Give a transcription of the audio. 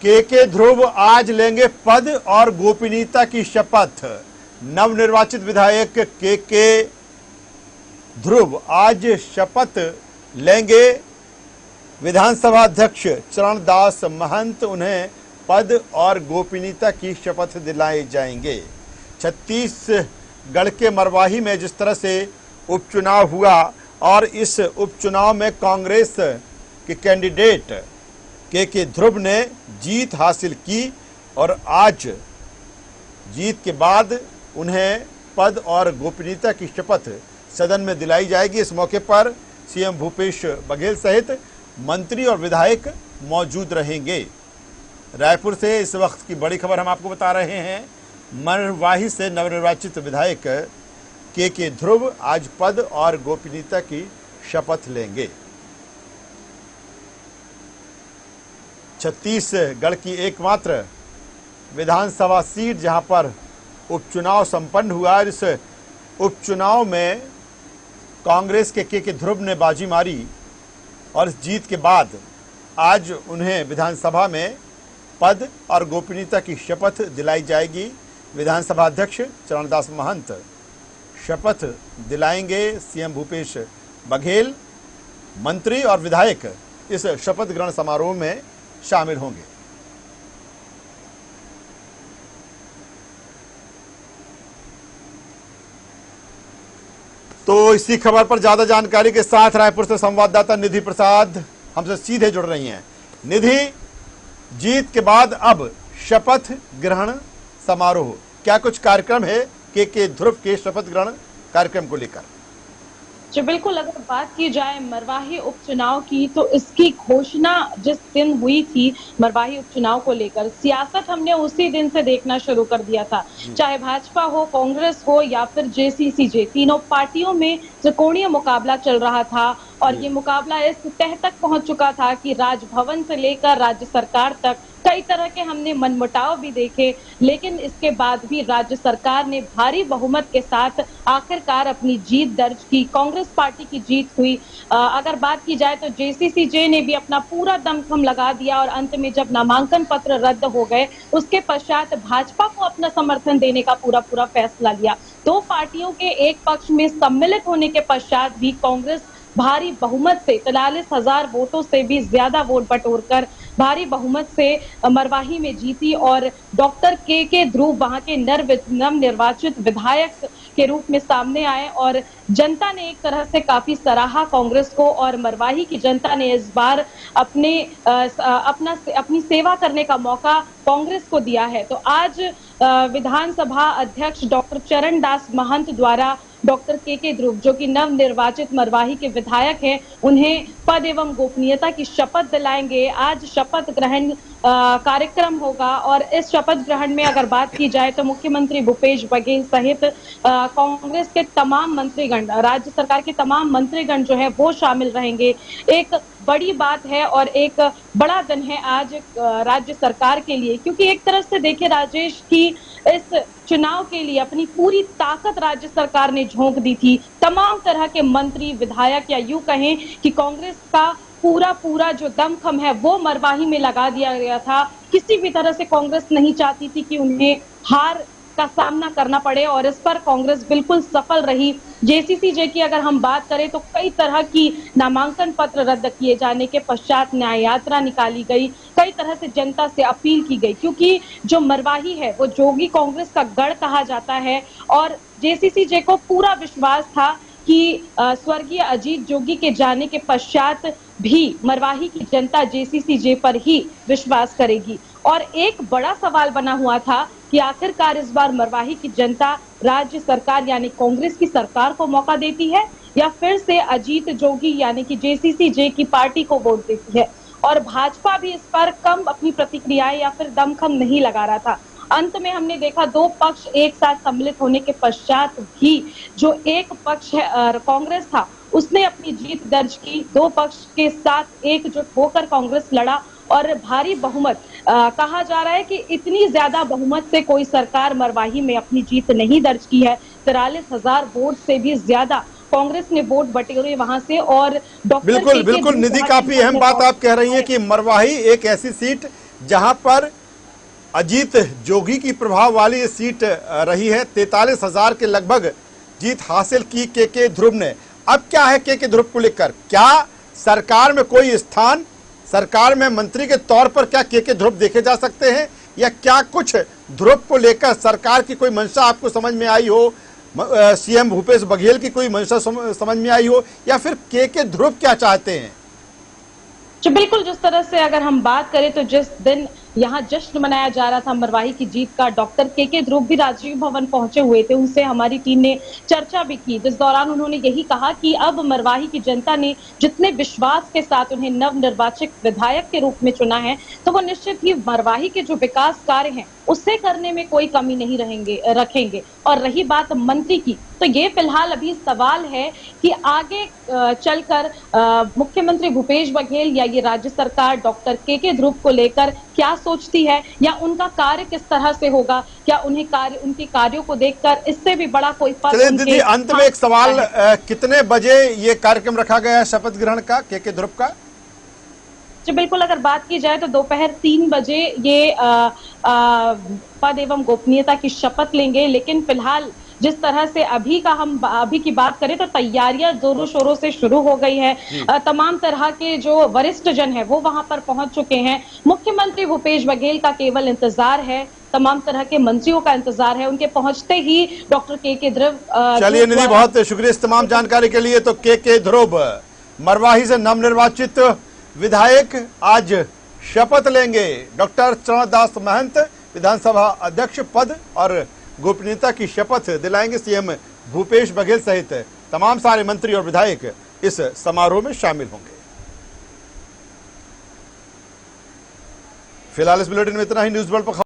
के ध्रुव आज लेंगे पद और गोपनीयता की शपथ। नवनिर्वाचित विधायक के ध्रुव आज शपथ लेंगे। विधानसभा अध्यक्ष चरणदास महंत उन्हें पद और गोपनीयता की शपथ दिलाए जाएंगे। छत्तीसगढ़ के मरवाही में जिस तरह से उपचुनाव हुआ और इस उपचुनाव में कांग्रेस के कैंडिडेट के ध्रुव ने जीत हासिल की और आज जीत के बाद उन्हें पद और गोपनीयता की शपथ सदन में दिलाई जाएगी। इस मौके पर सीएम भूपेश बघेल सहित मंत्री और विधायक मौजूद रहेंगे। रायपुर से इस वक्त की बड़ी खबर हम आपको बता रहे हैं। मरवाही से नवनिर्वाचित विधायक के ध्रुव आज पद और गोपनीयता की शपथ लेंगे। छत्तीसगढ़ की एकमात्र विधानसभा सीट जहां पर उपचुनाव संपन्न हुआ, इस उपचुनाव में कांग्रेस के ध्रुव ने बाजी मारी और इस जीत के बाद आज उन्हें विधानसभा में पद और गोपनीयता की शपथ दिलाई जाएगी। विधानसभा अध्यक्ष चरणदास महंत शपथ दिलाएंगे। सीएम भूपेश बघेल, मंत्री और विधायक इस शपथ ग्रहण समारोह में शामिल होंगे। तो इसी खबर पर ज्यादा जानकारी के साथ रायपुर से संवाददाता निधि प्रसाद हमसे सीधे जुड़ रही हैं। निधि, जीत के बाद अब शपथ ग्रहण समारोह, क्या कुछ कार्यक्रम है के ध्रुव के शपथ ग्रहण कार्यक्रम को लेकर? जी बिल्कुल, अगर बात की जाए मरवाही उपचुनाव की तो इसकी घोषणा जिस दिन हुई थी मरवाही उपचुनाव को लेकर, सियासत हमने उसी दिन से देखना शुरू कर दिया था। चाहे भाजपा हो, कांग्रेस हो या फिर जेसीसीजे, तीनों पार्टियों में त्रिकोणीय मुकाबला चल रहा था और ये मुकाबला इस तह तक पहुंच चुका था कि राजभवन से लेकर राज्य सरकार तक कई तरह के हमने मनमुटाव भी देखे, लेकिन इसके बाद भी राज्य सरकार ने भारी बहुमत के साथ आखिरकार अपनी जीत दर्ज की। कांग्रेस पार्टी की जीत हुई। अगर बात की जाए तो जेसीसीजे ने भी अपना पूरा दमखम लगा दिया और अंत में जब नामांकन पत्र रद्द हो गए उसके पश्चात भाजपा को अपना समर्थन देने का पूरा फैसला लिया। दो पार्टियों के एक पक्ष में सम्मिलित होने के पश्चात भी कांग्रेस भारी बहुमत से 43,000 वोटों से भी ज्यादा वोट बटोरकर भारी बहुमत से मरवाही में जीती और डॉक्टर के ध्रुव वहां के नवनिर्वाचित विधायक के रूप में सामने आए और जनता ने एक तरह से काफी सराहा कांग्रेस को और मरवाही की जनता ने इस बार अपनी सेवा करने का मौका कांग्रेस को दिया है। तो आज विधानसभा अध्यक्ष डॉक्टर चरणदास महंत द्वारा डॉक्टर के ध्रुव, जो कि नवनिर्वाचित मरवाही के विधायक हैं, उन्हें पद एवं गोपनीयता की शपथ दिलाएंगे। आज शपथ ग्रहण कार्यक्रम होगा और इस शपथ ग्रहण में अगर बात की जाए तो मुख्यमंत्री भूपेश बघेल सहित कांग्रेस के तमाम मंत्रीगण, राज्य सरकार के तमाम मंत्रीगण जो है वो शामिल रहेंगे। एक बड़ी बात है और एक बड़ा दिन है आज राज्य सरकार के लिए, क्योंकि एक तरफ से देखिए राजेश की इस चुनाव के लिए अपनी पूरी ताकत राज्य सरकार ने झोंक दी थी। तमाम तरह के मंत्री, विधायक या यूं कहें कि कांग्रेस का पूरा जो दमखम है वो मरवाही में लगा दिया गया था। किसी भी तरह से कांग्रेस नहीं चाहती थी कि उन्हें हार का सामना करना पड़े और इस पर कांग्रेस बिल्कुल सफल रही। जेसीसीजे की अगर हम बात करें तो कई तरह की नामांकन पत्र रद्द किए जाने के पश्चात न्याय यात्रा निकाली गई, कई तरह से जनता से अपील की गई, क्योंकि जो मरवाही है वो जोगी कांग्रेस का गढ़ कहा जाता है और जेसीसीजे को पूरा विश्वास था कि स्वर्गीय अजीत जोगी के जाने के पश्चात भी मरवाही की जनता जेसीसीजे पर ही विश्वास करेगी। और एक बड़ा सवाल बना हुआ था कि आखिरकार इस बार मरवाही की जनता राज्य सरकार यानी कांग्रेस की सरकार को मौका देती है या फिर से अजीत जोगी यानी कि जेसीसीजे की पार्टी को वोट देती है। और भाजपा भी इस पर कम अपनी प्रतिक्रियाएं या फिर दमखम नहीं लगा रहा था। अंत में हमने देखा दो पक्ष एक साथ सम्मिलित होने के पश्चात भी जो एक पक्ष है कांग्रेस था उसने अपनी जीत दर्ज की। दो पक्ष के साथ एकजुट होकर कांग्रेस लड़ा और भारी बहुमत कहा जा रहा है कि इतनी ज्यादा बहुमत से कोई सरकार मरवाही में अपनी जीत नहीं दर्ज की है। 43,000 वोट से भी ज्यादा कांग्रेस ने वोट बटोरे वहां से। और डॉक्टर बिल्कुल निधि, काफी अहम बात आप कह रही हैं कि मरवाही एक ऐसी सीट जहां पर अजीत जोगी की प्रभाव वाली ये सीट रही है। 43,000 के लगभग जीत हासिल की के ध्रुव ने। अब क्या है के ध्रुव को लेकर, क्या सरकार में कोई स्थान, सरकार में मंत्री के तौर पर क्या के ध्रुव देखे जा सकते हैं, या क्या कुछ ध्रुव को लेकर सरकार की कोई मंशा आपको समझ में आई हो, सीएम भूपेश बघेल की कोई मंशा समझ में आई हो, या फिर के ध्रुव क्या चाहते हैं? जी बिल्कुल, जिस तरह से अगर हम बात करें तो जिस दिन यहाँ जश्न मनाया जा रहा था मरवाही की जीत का, डॉक्टर के ध्रुव भी राजीव भवन पहुंचे हुए थे। उनसे हमारी टीम ने चर्चा भी की, जिस दौरान उन्होंने यही कहा कि अब मरवाही की जनता ने जितने विश्वास के साथ उन्हें नवनिर्वाचित विधायक के रूप में चुना है, तो वो निश्चित ही मरवाही के जो विकास कार्य हैं उससे करने में कोई कमी नहीं रखेंगे। और रही बात मंत्री की, तो ये फिलहाल अभी सवाल है कि आगे चलकर मुख्यमंत्री भूपेश बघेल या ये राज्य सरकार डॉक्टर के ध्रुव को लेकर क्या सोचती है, या उनका कार्य किस तरह से होगा, क्या उनके कार्यों को देखकर इससे भी बड़ा कोई चलिए दीदी, अंत में एक सवाल, कितने बजे ये कार्यक्रम रखा गया है शपथ ग्रहण का के ध्रुव का? जी बिल्कुल, अगर बात की जाए तो दोपहर 3 बजे ये पद एवं गोपनीयता की शपथ लेंगे। लेकिन फिलहाल जिस तरह से अभी की बात करें तो तैयारियां जोरों शोरों से शुरू हो गई है। तमाम तरह के जो वरिष्ठ जन है वो वहां पर पहुंच चुके हैं। मुख्यमंत्री भूपेश बघेल का केवल इंतजार है, तमाम तरह के मंत्रियों का इंतजार है, उनके पहुंचते ही डॉक्टर के ध्रुव। चलिए निधि, बहुत शुक्रिया इस तमाम जानकारी के लिए। तो के ध्रुव मरवाही से नवनिर्वाचित विधायक आज शपथ लेंगे। डॉक्टर चरणदास महंत विधानसभा अध्यक्ष पद और गोपनीयता की शपथ दिलाएंगे। सीएम भूपेश बघेल सहित तमाम सारे मंत्री और विधायक इस समारोह में शामिल होंगे। फिलहाल इस बुलेटिन में इतना ही। न्यूज़ वर्ल्ड पर